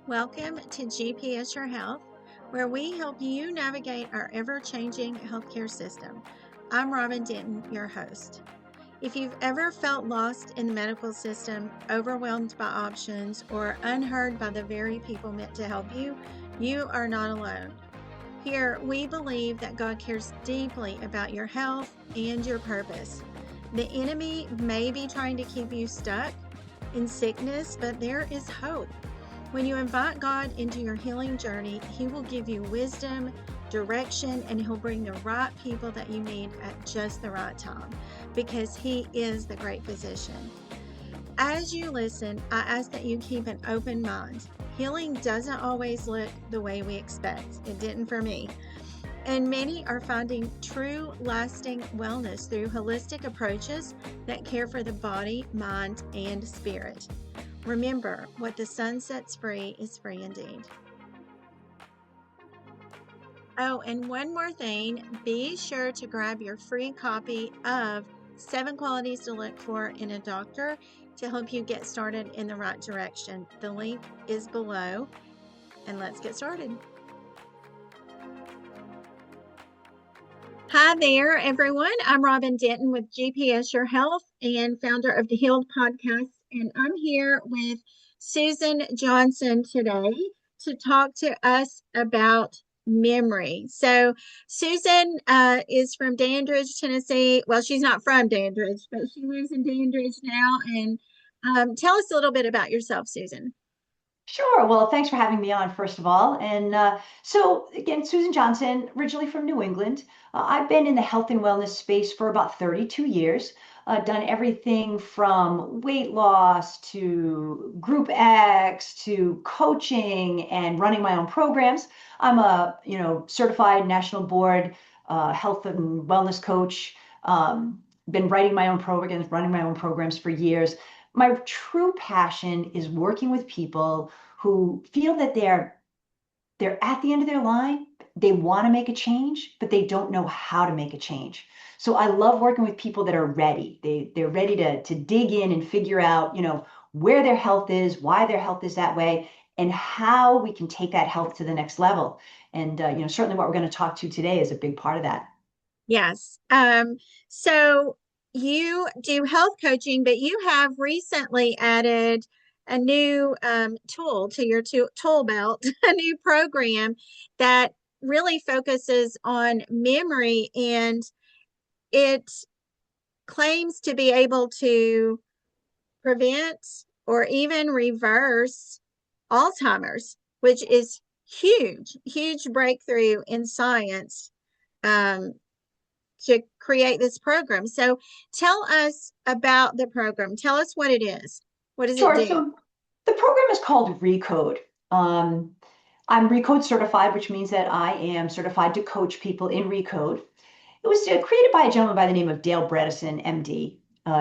Welcome to GPS Your Health, where we help you navigate our ever-changing healthcare system. I'm Robin Denton, your host. If you've ever felt lost in the medical system, overwhelmed by options, or unheard by the very people meant to help you, you are not alone. Here, we believe that God cares deeply about your health and your purpose. The enemy may be trying to keep you stuck in sickness, but there is hope. When you invite God into your healing journey, He will give you wisdom, direction, and He'll bring the right people that you need at just the right time because He is the great physician. As you listen, I ask that you keep an open mind. Healing doesn't always look the way we expect. It didn't for me. And many are finding true, lasting wellness through holistic approaches that care for the body, mind, and spirit. Remember, what the sun sets free is free indeed. Oh, and one more thing, be sure to grab your free copy of 7 Qualities to Look For in a Doctor to help you get started in the right direction. The link is below, and let's get started. Hi there, everyone. I'm Robin Denton with GPS Your Health and founder of the Healed podcast. And I'm here with Susan Johnson today to talk to us about memory. So, Susan is from Dandridge, Tennessee. Well, she's not from Dandridge, but she lives in Dandridge now. And tell us a little bit about yourself, Susan. Sure. Well, thanks for having me on, first of all. And again, Susan Johnson, originally from New England. I've been in the health and wellness space for about 32 years. Done everything from weight loss to group X to coaching and running my own programs. I'm a, certified national board health and wellness coach. Been writing my own programs, running my own programs for years. My true passion is working with people who feel that they're at the end of their line. They want to make a change, but they don't know how to make a change. So I love working with people that are ready. They're ready to dig in and figure out, where their health is, why their health is that way, and how we can take that health to the next level. And certainly what we're going to talk to today is a big part of that. Yes. So you do health coaching, but you have recently added a new tool to your tool belt, a new program that really focuses on memory, and it claims to be able to prevent or even reverse Alzheimer's, which is huge, huge breakthrough in science. To create this program. So tell us about the program. Tell us what it is. What does it Sure. do? So the program is called Recode. I'm Recode certified, which means that I am certified to coach people in Recode. It was created by a gentleman by the name of Dale Bredesen, MD.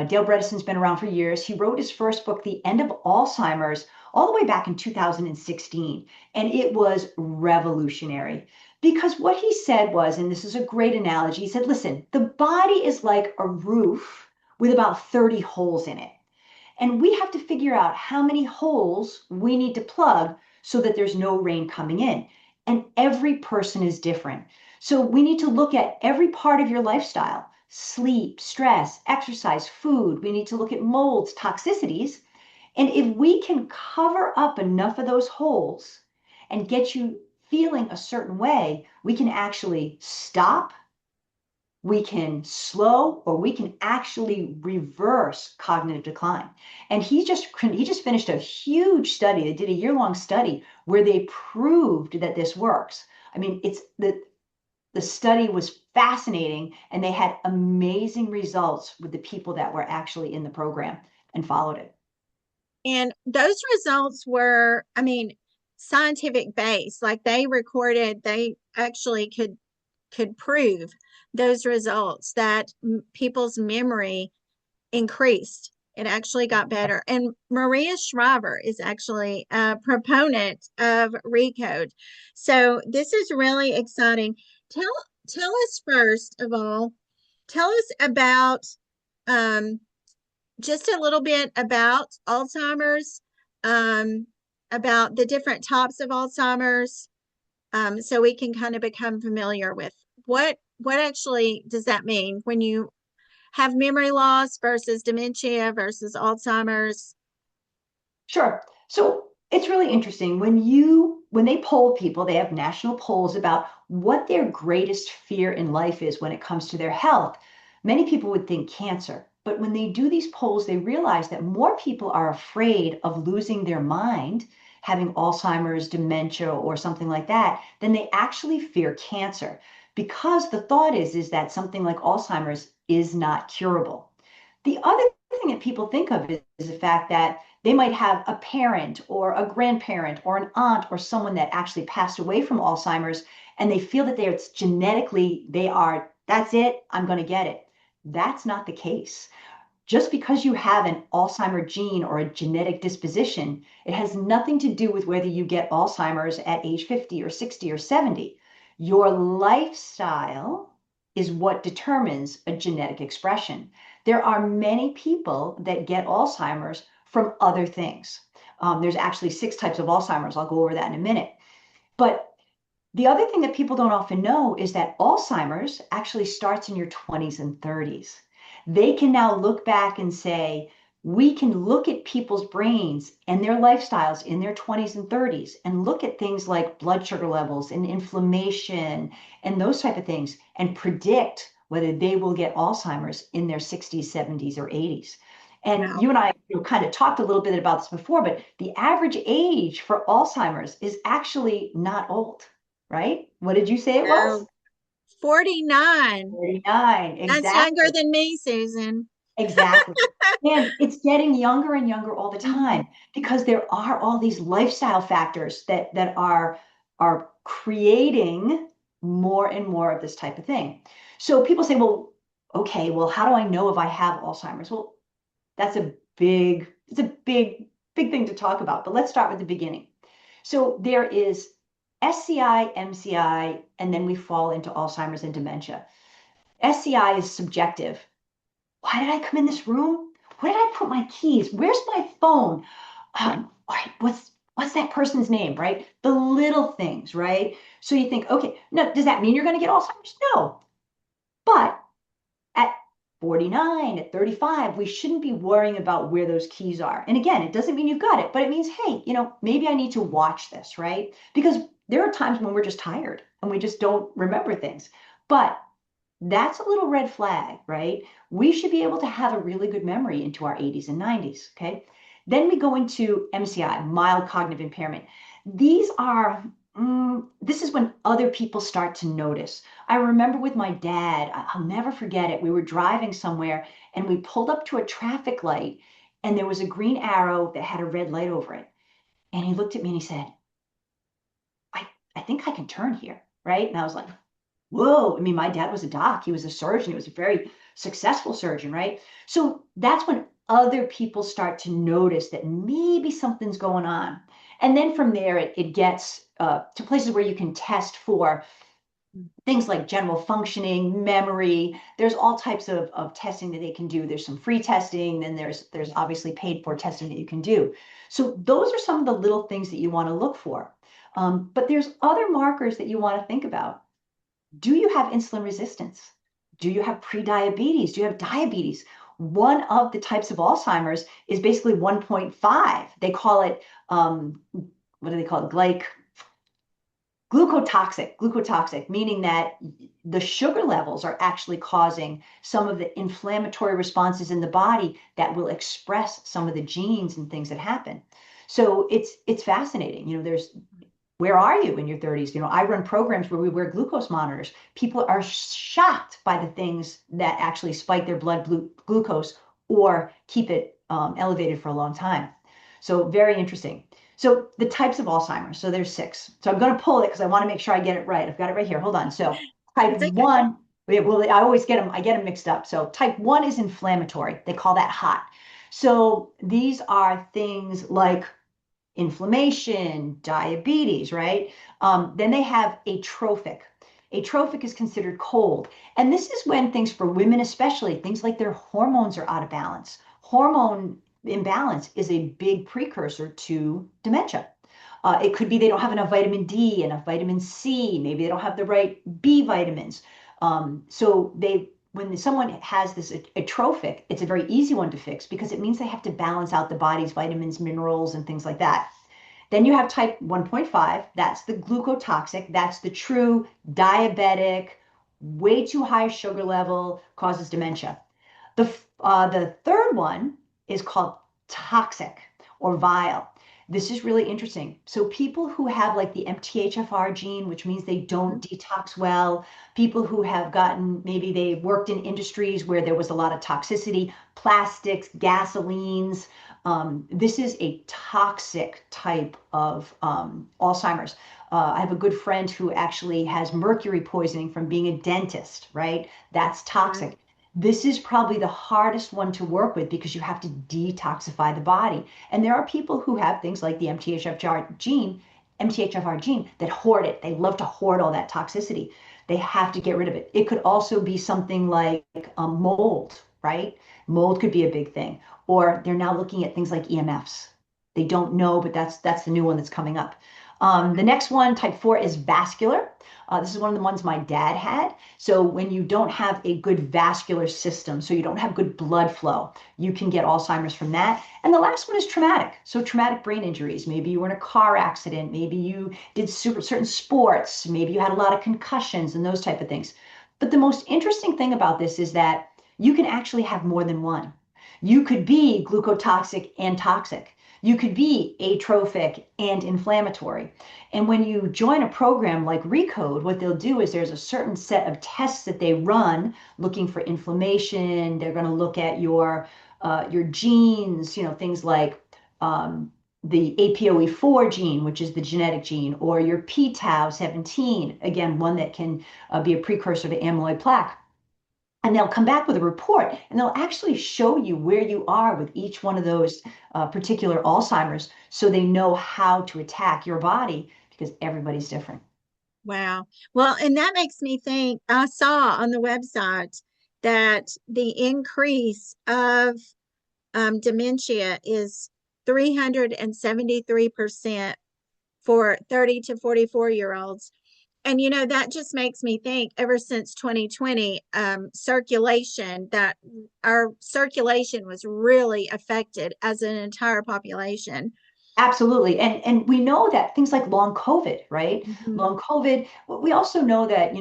Dale Bredesen's been around for years. He wrote his first book, The End of Alzheimer's, all the way back in 2016, and it was revolutionary. Because what he said was, and this is a great analogy, he said, listen, the body is like a roof with about 30 holes in it. And we have to figure out how many holes we need to plug so that there's no rain coming in. And every person is different. So we need to look at every part of your lifestyle: sleep, stress, exercise, food. We need to look at molds, toxicities. And if we can cover up enough of those holes and get you feeling a certain way, we can actually stop, we can slow, or we can actually reverse cognitive decline. And he just finished a huge study. They did a year-long study where they proved that this works. I mean, the study was fascinating, and they had amazing results with the people that were actually in the program and followed it. And those results were, I mean, scientific based. Like they actually could prove those results that people's memory increased. It actually got better. And Maria Shriver is actually a proponent of Recode. So this is really exciting. Tell tell us first of all, tell us about just a little bit about Alzheimer's, um, about the different types of Alzheimer's, so we can kind of become familiar with what actually does that mean when you have memory loss versus dementia versus Alzheimer's? Sure. So it's really interesting when they poll people, they have national polls about what their greatest fear in life is when it comes to their health. Many people would think cancer, but when they do these polls, they realize that more people are afraid of losing their mind, having Alzheimer's, dementia, or something like that, than they actually fear cancer. Because the thought is that something like Alzheimer's is not curable. The other thing that people think of is the fact that they might have a parent or a grandparent or an aunt or someone that actually passed away from Alzheimer's, and they feel that it's genetically, that's it, I'm going to get it. That's not the case. Just because you have an Alzheimer gene or a genetic disposition, it has nothing to do with whether you get Alzheimer's at age 50 or 60 or 70. Your lifestyle is what determines a genetic expression. There are many people that get Alzheimer's from other things. There's actually 6 types of Alzheimer's. I'll go over that in a minute. But the other thing that people don't often know is that Alzheimer's actually starts in your 20s and 30s. They can now look back and say, we can look at people's brains and their lifestyles in their 20s and 30s and look at things like blood sugar levels and inflammation and those type of things and predict whether they will get Alzheimer's in their 60s, 70s, or 80s. And Wow. you and I kind of talked a little bit about this before, but the average age for Alzheimer's is actually not old, right? What did you say it was? No, 49. 49, That's younger exactly. than me, Susan. Exactly. And it's getting younger and younger all the Mhm. time because there are all these lifestyle factors that are creating more and more of this type of thing. So people say, well, okay, well, how do I know if I have Alzheimer's? Well, that's it's a big thing to talk about, but let's start with the beginning. So there is SCI, MCI, and then we fall into Alzheimer's and dementia. SCI is subjective. Why did I come in this room? Where did I put my keys? Where's my phone? All right, what's that person's name, right? The little things, right? So you think, okay, no, does that mean you're going to get Alzheimer's? No. But at 49, at 35, we shouldn't be worrying about where those keys are. And again, it doesn't mean you've got it, but it means, hey, maybe I need to watch this, right? Because there are times when we're just tired and we just don't remember things. But that's a little red flag, right? We should be able to have a really good memory into our 80s and 90s, okay? Then we go into MCI, mild cognitive impairment. These are, this is when other people start to notice. I remember with my dad, I'll never forget it. We were driving somewhere and we pulled up to a traffic light and there was a green arrow that had a red light over it. And he looked at me and he said, I, I think I can turn here, right? And I was like, whoa. I mean, my dad was a doc. He was a surgeon. He was a very successful surgeon, right? So that's when other people start to notice that maybe something's going on. And then from there, it gets to places where you can test for things like general functioning, memory. There's all types of testing that they can do. There's some free testing, then there's obviously paid for testing that you can do. So those are some of the little things that you want to look for. But there's other markers that you want to think about. Do you have insulin resistance? Do you have prediabetes? Do you have diabetes? One of the types of Alzheimer's is basically 1.5. They call it, what do they call it? Glucotoxic, meaning that the sugar levels are actually causing some of the inflammatory responses in the body that will express some of the genes and things that happen. So it's fascinating. There's where are you in your 30s? I run programs where we wear glucose monitors. People are shocked by the things that actually spike their blood glucose or keep it elevated for a long time. So very interesting. So the types of Alzheimer's. So there's 6. So I'm going to pull it because I want to make sure I get it right. I've got it right here. Hold on. So type It's okay. 1, well, I always get them. I get them mixed up. So type 1 is inflammatory. They call that hot. So these are things like inflammation, diabetes, right? Then they have atrophic. Atrophic is considered cold. And this is when things for women, especially, things like their hormones are out of balance. Hormone imbalance is a big precursor to dementia. It could be they don't have enough vitamin D, enough vitamin C. Maybe they don't have the right B vitamins. So when someone has this atrophic, it's a very easy one to fix because it means they have to balance out the body's vitamins, minerals, and things like that. Then you have type 1.5. That's the glucotoxic. That's the true diabetic, way too high sugar level, causes dementia. The third one is called toxic or vile. This is really interesting. So people who have like the MTHFR gene, which means they don't detox well, people who have gotten, maybe they worked in industries where there was a lot of toxicity, plastics, gasolines. This is a toxic type of Alzheimer's. I have a good friend who actually has mercury poisoning from being a dentist, right? That's toxic. This is probably the hardest one to work with because you have to detoxify the body. And there are people who have things like the MTHFR gene that hoard it. They love to hoard all that toxicity. They have to get rid of it. It could also be something like mold, right? Mold could be a big thing. Or they're now looking at things like EMFs. They don't know, but that's the new one that's coming up. The next one, type 4, is vascular. This is one of the ones my dad had. So when you don't have a good vascular system, so you don't have good blood flow, you can get Alzheimer's from that. And the last one is traumatic. So traumatic brain injuries. Maybe you were in a car accident. Maybe you did certain sports. Maybe you had a lot of concussions and those type of things. But the most interesting thing about this is that you can actually have more than one. You could be glucotoxic and toxic. You could be atrophic and inflammatory. And when you join a program like Recode, what they'll do is there's a certain set of tests that they run looking for inflammation. They're going to look at your genes, things like the APOE4 gene, which is the genetic gene, or your p-tau 17, again, one that can be a precursor to amyloid plaque. And they'll come back with a report and they'll actually show you where you are with each one of those particular Alzheimer's so they know how to attack your body because everybody's different. Wow. Well, and that makes me think, I saw on the website that the increase of dementia is 373% for 30 to 44-year-olds. And that just makes me think, ever since 2020, circulation, that our circulation was really affected as an entire population. Absolutely. And we know that things like long COVID, right? Mhm. Long COVID, we also know that,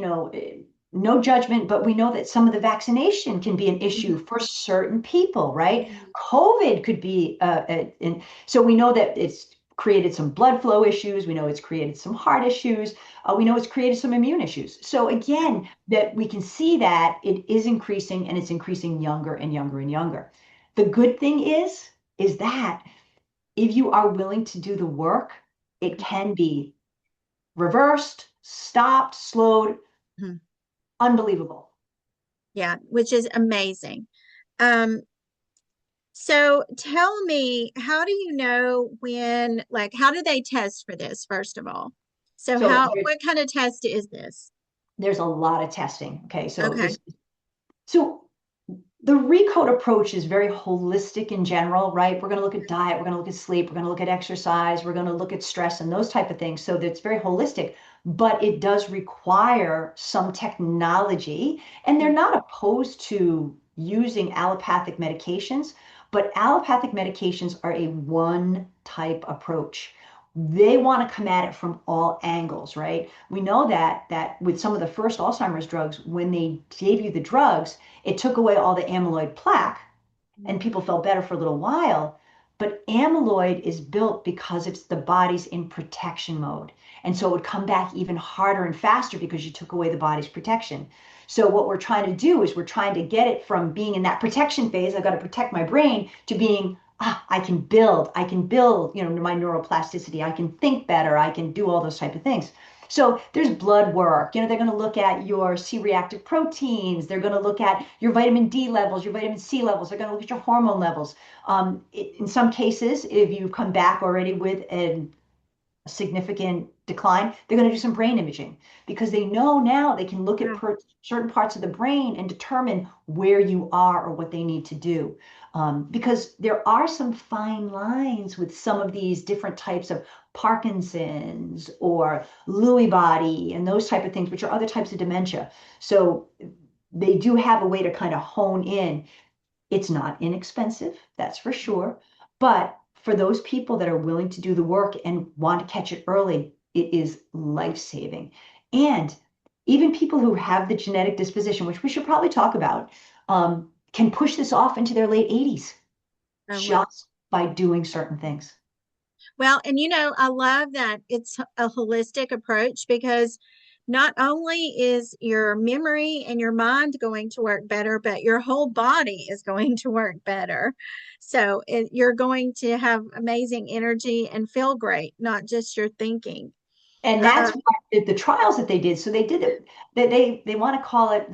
no judgment, but we know that some of the vaccination can be an issue for certain people, right? Mhm. COVID could be, and so we know that it's created some blood flow issues. We know it's created some heart issues. We know it's created some immune issues. So again, that we can see that it is increasing and it's increasing younger and younger and younger. The good thing is that if you are willing to do the work, it can be reversed, stopped, slowed. Mhm. Unbelievable. Yeah, which is amazing. Um, so tell me, how do you know when, like, how do they test for this, first of all? So So what kind of test is this? there's a lot of testing. Okay, Okay. so the recode approach is very holistic in general, right? We're going to look at diet, we're going to look at sleep, we're going to look at exercise, we're going to look at stress and those type of things. So that's very holistic, but it does require some technology, and they're not opposed to using allopathic medications, but allopathic medications are a one type approach. They want to come at it from all angles, right? We know that with some of the first Alzheimer's drugs, when they gave you the drugs, it took away all the amyloid plaque and people felt better for a little while. But amyloid is built because it's the body's in protection mode. And so it would come back even harder and faster because you took away the body's protection. So what we're trying to do is we're trying to get it from being in that protection phase, I've got to protect my brain, to being, I can build, my neuroplasticity. I can think better. I can do all those type of things. So there's blood work. They're going to look at your C-reactive proteins. They're going to look at your vitamin D levels, your vitamin C levels. They're going to look at your hormone levels. In some cases, if you come back already with a significant decline, they're going to do some brain imaging because they know now they can look at Yeah. certain parts of the brain and determine where you are or what they need to do. Because there are some fine lines with some of these different types of Parkinson's or Lewy body and those type of things, which are other types of dementia. So they do have a way to kind of hone in. It's not inexpensive, that's for sure. But for those people that are willing to do the work and want to catch it early, it is life-saving. And even people who have the genetic disposition, which we should probably talk about, can push this off into their late 80s Oh, wow. just by doing certain things. Well, and I love that it's a holistic approach because not only is your memory and your mind going to work better, but your whole body is going to work better. So you're going to have amazing energy and feel great, not just your thinking. And Uh, that's what the trials that they did. So they did it. They want to call it.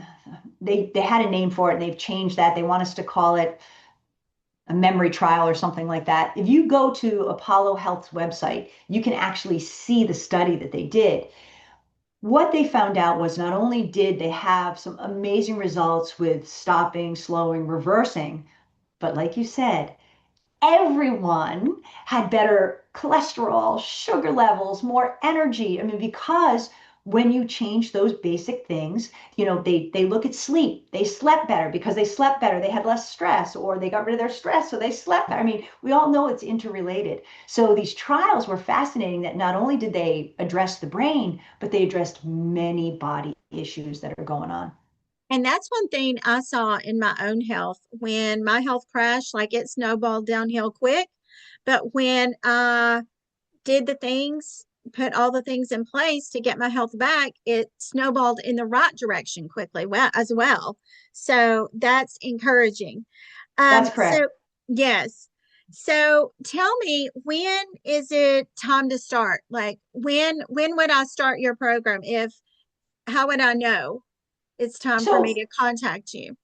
They had a name for it, and they've changed that. They want us to call it a memory trial or something like that. If you go to Apollo Health's website, you can actually see the study that they did. What they found out was not only did they have some amazing results with stopping, slowing, reversing, but like you said, everyone had better cholesterol, sugar levels, more energy. I mean, because when you change those basic things, they look at sleep. They slept better because they slept better. They had less stress, or they got rid of their stress, so they slept better. I mean, we all know it's interrelated. So these trials were fascinating that not only did they address the brain, but they addressed many body issues that are going on. and that's one thing I saw in my own health when my health crashed, like it snowballed downhill quick. But when I did the things, put all the things in place to get my health back, it snowballed in the right direction quickly as well. So that's encouraging. That's correct. So yes. So tell me, when is it time to start? Like when would I start your program? If How would I know it's time for me So to contact you?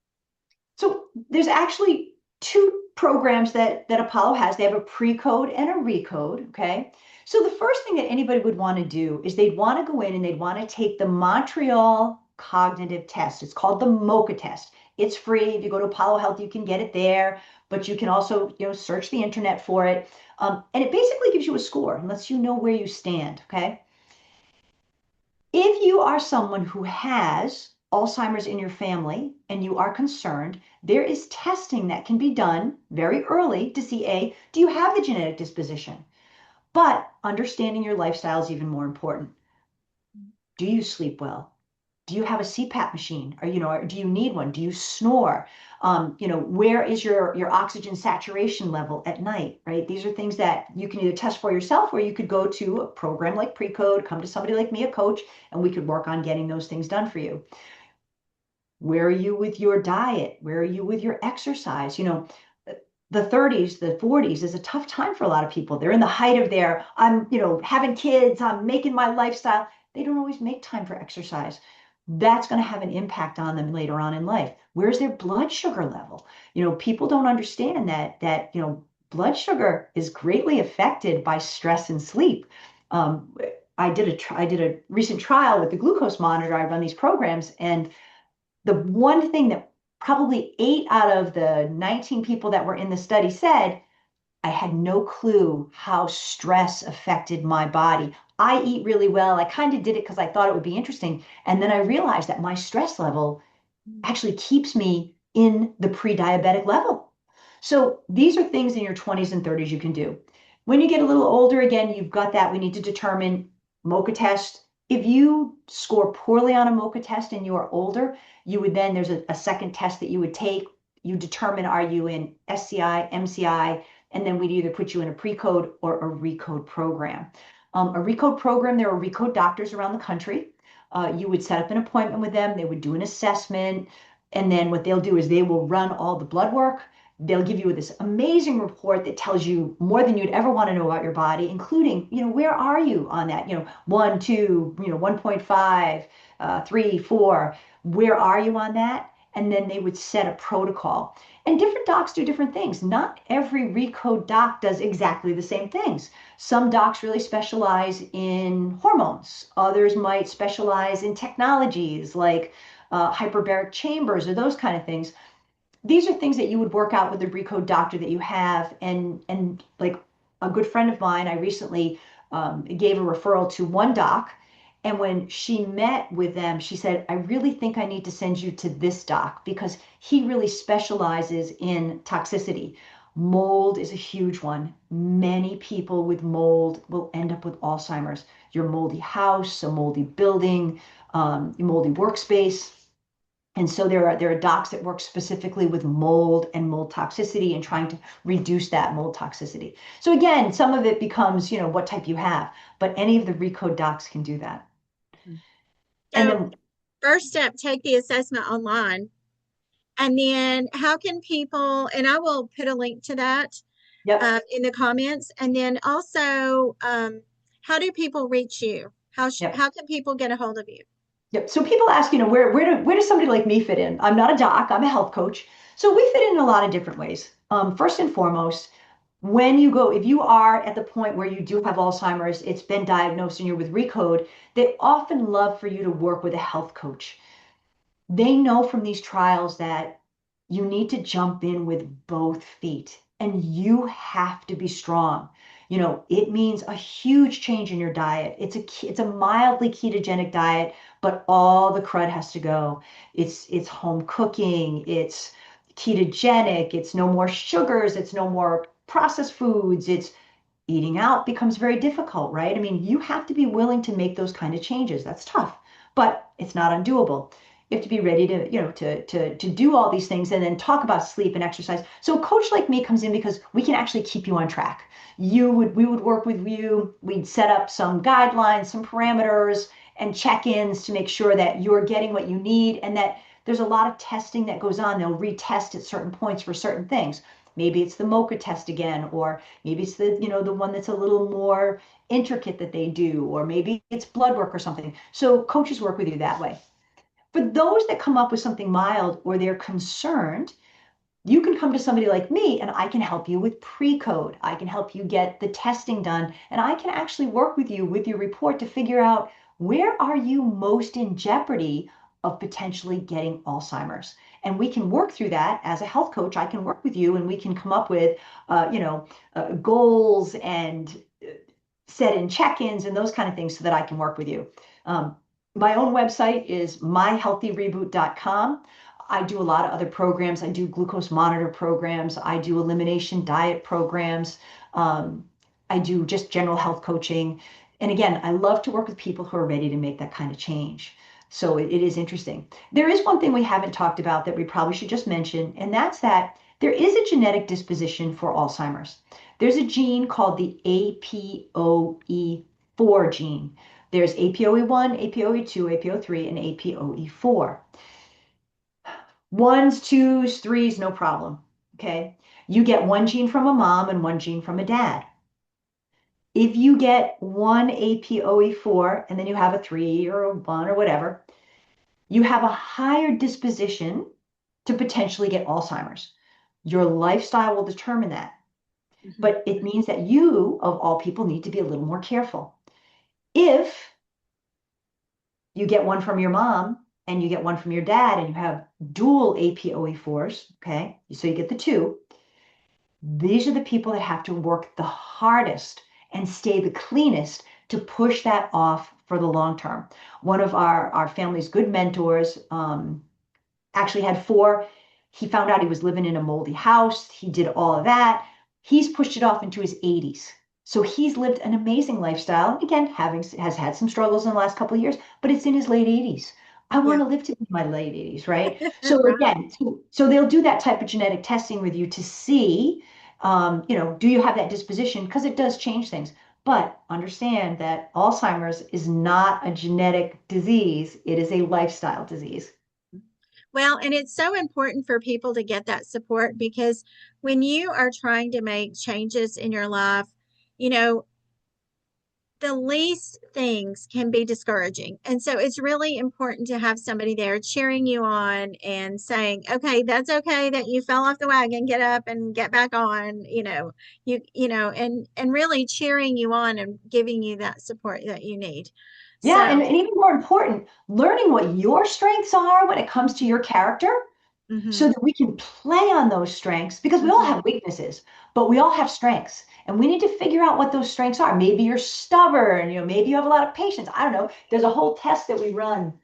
So there's actually two programs that Apollo has. They have a pre-code and a recode, okay? So the first thing that anybody would want to do is they'd want to go in and they'd want to take the Montreal Cognitive Test. It's called the MoCA test. It's free. If you go to Apollo Health, you can get it there, but you can also, search the internet for it. And it basically gives you a score and lets you know where you stand, okay? If you are someone who has Alzheimer's in your family and you are concerned, there is testing that can be done very early to see A, do you have the genetic disposition? But understanding your lifestyle is even more important. Do you sleep well? Do you have a CPAP machine? Or do you need one? Do you snore? Where is your oxygen saturation level at night, right? These are things that you can either test for yourself, or you could go to a program like Precode, come to somebody like me, a coach, and we could work on getting those things done for you. Where are you with your diet? Where are you with your exercise? The 30s, the 40s is a tough time for a lot of people. They're in the height of their, I'm, having kids, I'm making my lifestyle. They don't always make time for exercise. That's going to have an impact on them later on in life. Where's their blood sugar level? People don't understand that blood sugar is greatly affected by stress and sleep. Um, I did a recent trial with the glucose monitor. I run these programs, and the one thing that probably 8 out of the 19 people that were in the study said, I had no clue how stress affected my body. I eat really well. I kind of did it because I thought it would be interesting. And then I realized that my stress level actually keeps me in the pre-diabetic level. So these are things in your 20s and 30s you can do. When you get a little older, again, you've got that. We need to determine MoCA test. If you score poorly on a MoCA test and you are older, there's a second test that you would take. You determine, are you in SCI, MCI, and then we'd either put you in a pre-code or a recode program. A recode program, there are recode doctors around the country. You would set up an appointment with them. They would do an assessment. And then what they'll do is they will run all the blood work. They'll give you this amazing report that tells you more than you'd ever want to know about your body, including, where are you on that? 1, 2, 1.5, 3, 4. Where are you on that? and then they would set a protocol. And different docs do different things. Not every Recode doc does exactly the same things. Some docs really specialize in hormones. Others might specialize in technologies like hyperbaric chambers or those kind of things. These are things that you would work out with the Recode doctor that you have. And like a good friend of mine, I recently gave a referral to one doc. And when she met with them, she said, I really think I need to send you to this doc because he really specializes in toxicity. Mold is a huge one. Many people with mold will end up with Alzheimer's. Your moldy house, a moldy building, a moldy workspace. And so there are docs that work specifically with mold and mold toxicity and trying to reduce that mold toxicity. So again, some of it becomes, what type you have, but any of the Recode docs can do that. And So, then, first step, take the assessment online. And then, how can people, and I will put a link to that yep, in the comments. And then also, how do people reach you? yep, How can people get a hold of you? yep. So people ask, where does somebody like me fit in? I'm not a doc, I'm a health coach. So we fit in a lot of different ways. First and foremost, if you are at the point where you do have Alzheimer's, it's been diagnosed and you're with Recode, they often love for you to work with a health coach. They know from these trials that you need to jump in with both feet and you have to be strong. It means a huge change in your diet. It's a mildly ketogenic diet, but all the crud has to go. It's home cooking, it's ketogenic, it's no more sugars, it's no more processed foods, it's eating out becomes very difficult, right? I mean, you have to be willing to make those kind of changes. That's tough, but it's not undoable. You have to be ready to, to do all these things and then talk about sleep and exercise. So a coach like me comes in because we can actually keep you on track. We would work with you. We'd set up some guidelines, some parameters and check-ins to make sure that you're getting what you need and that there's a lot of testing that goes on. They'll retest at certain points for certain things. Maybe it's the MOCA test again, or maybe it's the one that's a little more intricate that they do, or maybe it's blood work or something. So coaches work with you that way. For those that come up with something mild or they're concerned, you can come to somebody like me and I can help you with pre-code. I can help you get the testing done and I can actually work with you with your report to figure out where are you most in jeopardy of potentially getting Alzheimer's. And we can work through that as a health coach. I can work with you and we can come up with, goals and set in check-ins and those kind of things so that I can work with you. My own website is myhealthyreboot.com. I do a lot of other programs. I do glucose monitor programs. I do elimination diet programs. I do just general health coaching. And again, I love to work with people who are ready to make that kind of change. So it is interesting. There is one thing we haven't talked about that we probably should just mention, and that's that there is a genetic disposition for Alzheimer's. There's a gene called the APOE4 gene. There's APOE1, APOE2, APO3, and APOE4. Ones, twos, threes, no problem. Okay. You get one gene from a mom and one gene from a dad. If you get one APOE4 and then you have a 3 or a 1 or whatever, you have a higher disposition to potentially get Alzheimer's. Your lifestyle will determine that. Mhm. But it means that you, of all people, need to be a little more careful. If you get one from your mom and you get one from your dad and you have dual APOE4s, okay, so you get the two, these are the people that have to work the hardest and stay the cleanest to push that off for the long term. One of our family's good mentors actually had four. He found out he was living in a moldy house. He did all of that. He's pushed it off into his 80s. So he's lived an amazing lifestyle. Again, has had some struggles in the last couple of years, but it's in his late 80s. I Yeah. want to live to be my late 80s, right? So Right. again, so they'll do that type of genetic testing with you to see, do you have that disposition? Because it does change things. But understand that Alzheimer's is not a genetic disease. It is a lifestyle disease. Well, and it's so important for people to get that support because when you are trying to make changes in your life, you know, the least things can be discouraging. And so it's really important to have somebody there cheering you on and saying, okay, that's okay that you fell off the wagon, get up and get back on, and really cheering you on and giving you that support that you need. Yeah, So, and even more important, learning what your strengths are when it comes to your character so mhm, that we can play on those strengths because we all mhm, have weaknesses, but we all have strengths. And we need to figure out what those strengths are. Maybe you're stubborn, maybe you have a lot of patience. I don't know. There's a whole test that we run.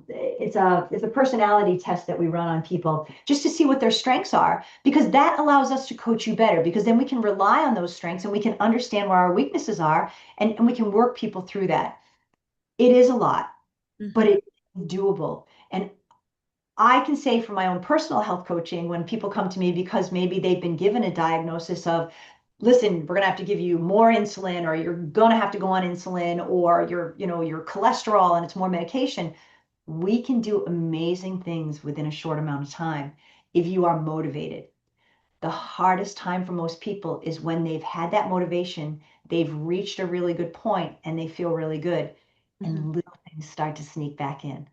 It's a personality test that we run on people just to see what their strengths are, because that allows us to coach you better, because then we can rely on those strengths and we can understand where our weaknesses are, and we can work people through that. It is a lot, but mhm, it's doable. And I can say from my own personal health coaching, when people come to me because maybe they've been given a diagnosis of, listen, we're going to have to give you more insulin, or you're going to have to go on insulin, or your cholesterol and it's more medication. We can do amazing things within a short amount of time if you are motivated. The hardest time for most people is when they've had that motivation, they've reached a really good point, and they feel really good, mhm. and little things start to sneak back in.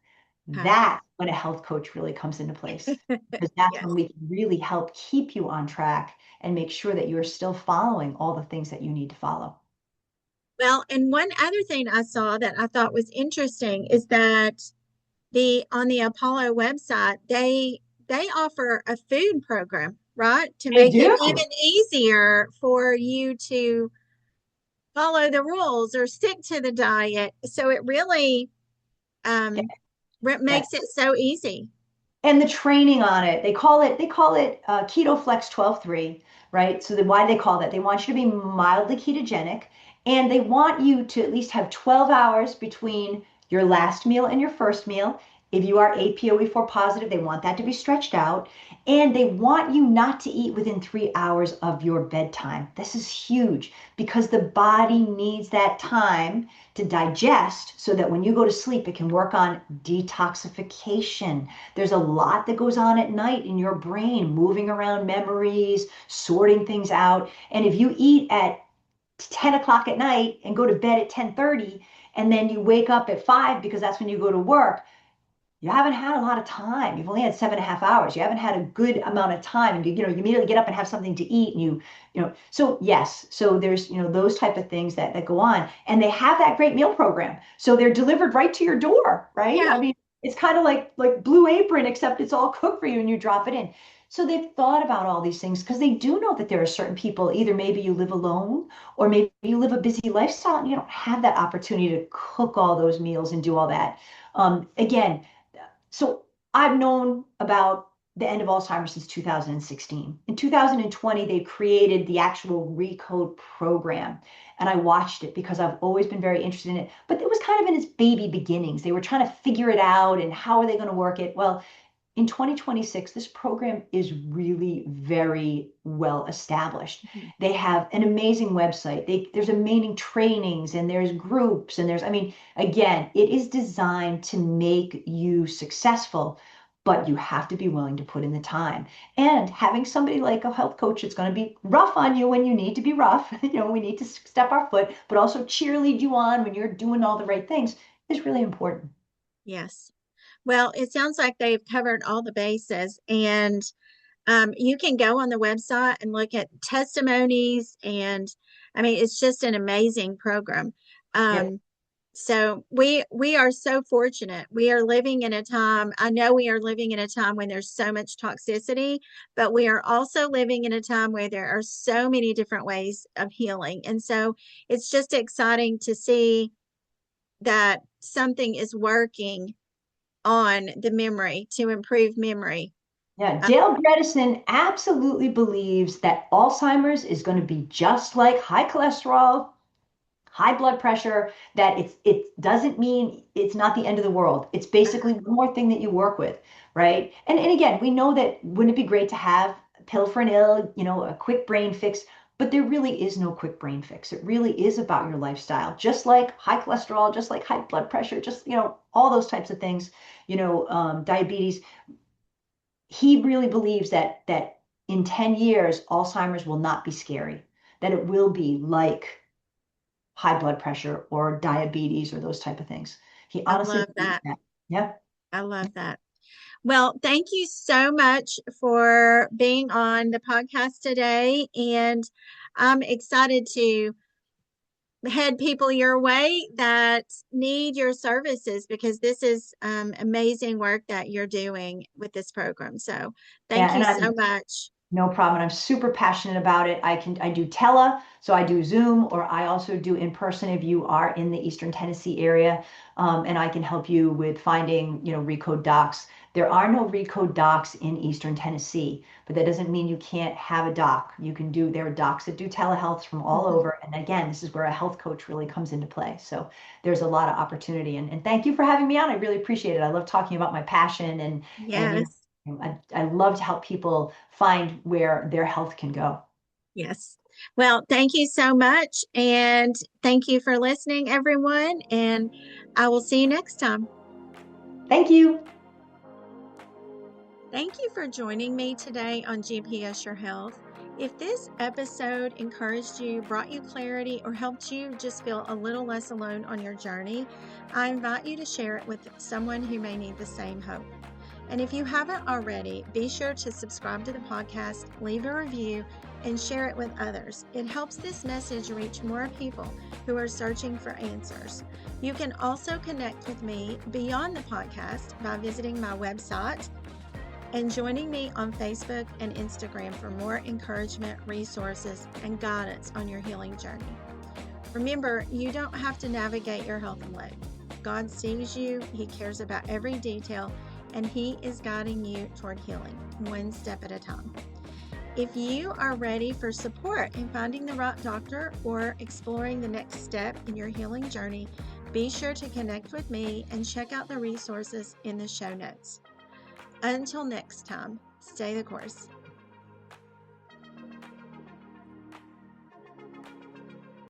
Ah, That's when a health coach really comes into place, because that's when yes. we can really help keep you on track and make sure that you're still following all the things that you need to follow. Well, and one other thing I saw that I thought was interesting is that the on the Apollo website, they offer a food program, right? To They make it do. even easier for you to follow the rules or stick to the diet. So it really um Yeah. makes it so easy. And the training on it, they call it keto flex 12-3, right? So why do they call that? They want you to be mildly ketogenic, and they want you to at least have 12 hours between your last meal and your first meal. If you are APOE4 positive, they want that to be stretched out, and they want you not to eat within 3 hours of your bedtime. This is huge because the body needs that time to digest so that when you go to sleep, it can work on detoxification. There's a lot that goes on at night in your brain, moving around memories, sorting things out. And if you eat at 10 o'clock at night and go to bed at 10:30, and then you wake up at 5 because that's when you go to work, you haven't had a lot of time. You've only had 7.5 hours. You haven't had a good amount of time. And you immediately get up and have something to eat. And so yes, so there's, those type of things that go on. And they have that great meal program. So they're delivered right to your door, right? Yeah. I mean, it's kind of like Blue Apron, except it's all cooked for you and you drop it in. So they've thought about all these things because they do know that there are certain people, either maybe you live alone or maybe you live a busy lifestyle and you don't have that opportunity to cook all those meals and do all that. Again, so I've known about the end of Alzheimer's since 2016. In 2020, they created the actual Recode program. And I watched it because I've always been very interested in it. But it was kind of in its baby beginnings. They were trying to figure it out and how are they going to work it? Well, in 2026, this program is really very well established. Mhm. They have an amazing website. There's amazing trainings and there's groups and I mean, again, it is designed to make you successful, but you have to be willing to put in the time. And having somebody like a health coach that's going to be rough on you when you need to be rough, we need to step our foot, but also cheerlead you on when you're doing all the right things is really important. Yes. Well, it sounds like they've covered all the bases, and you can go on the website and look at testimonies, and I mean, it's just an amazing program. Yep. Um, so we are so fortunate. We are living in a time, I know we are living in a time when there's so much toxicity, but we are also living in a time where there are so many different ways of healing. And so it's just exciting to see that something is working on the memory to improve memory. Yeah, Uh, Dale Bredesen absolutely believes that Alzheimer's is going to be just like high cholesterol, high blood pressure, that it doesn't mean it's not the end of the world. It's basically one more thing that you work with, right? And again, we know that wouldn't it be great to have a pill for an ill, a quick brain fix, but there really is no quick brain fix. It really is about your lifestyle, just like high cholesterol, just like high blood pressure, just, all those types of things, diabetes. He really believes that in 10 years, Alzheimer's will not be scary, that it will be like high blood pressure or diabetes or those type of things. He I honestly love believes that. that. Yeah. I love that. Well, thank you so much for being on the podcast today. And I'm excited to head people your way that need your services, because this is amazing work that you're doing with this program. So Yeah, thank and you so I'm much. no problem. I'm super passionate about it. I do tele, so I do Zoom, or I also do in person if you are in the Eastern Tennessee area, and I can help you with finding, Recode docs. There are no Recode docs in Eastern Tennessee, but that doesn't mean you can't have a doc. There are docs that do telehealth from all Mhm. over. And again, this is where a health coach really comes into play. So there's a lot of opportunity. And thank you for having me on. I really appreciate it. I love talking about my passion and Yes. I love to help people find where their health can go. Yes. Well, thank you so much. And thank you for listening, everyone. And I will see you next time. Thank you. Thank you for joining me today on GPS Your Health. If this episode encouraged you, brought you clarity, or helped you just feel a little less alone on your journey, I invite you to share it with someone who may need the same hope. And if you haven't already, be sure to subscribe to the podcast, leave a review, and share it with others. It helps this message reach more people who are searching for answers. You can also connect with me beyond the podcast by visiting my website and joining me on Facebook and Instagram for more encouragement, resources, and guidance on your healing journey. Remember, you don't have to navigate your health alone. God sees you, He cares about every detail, and He is guiding you toward healing, one step at a time. If you are ready for support in finding the right doctor or exploring the next step in your healing journey, be sure to connect with me and check out the resources in the show notes. Until next time, stay the course.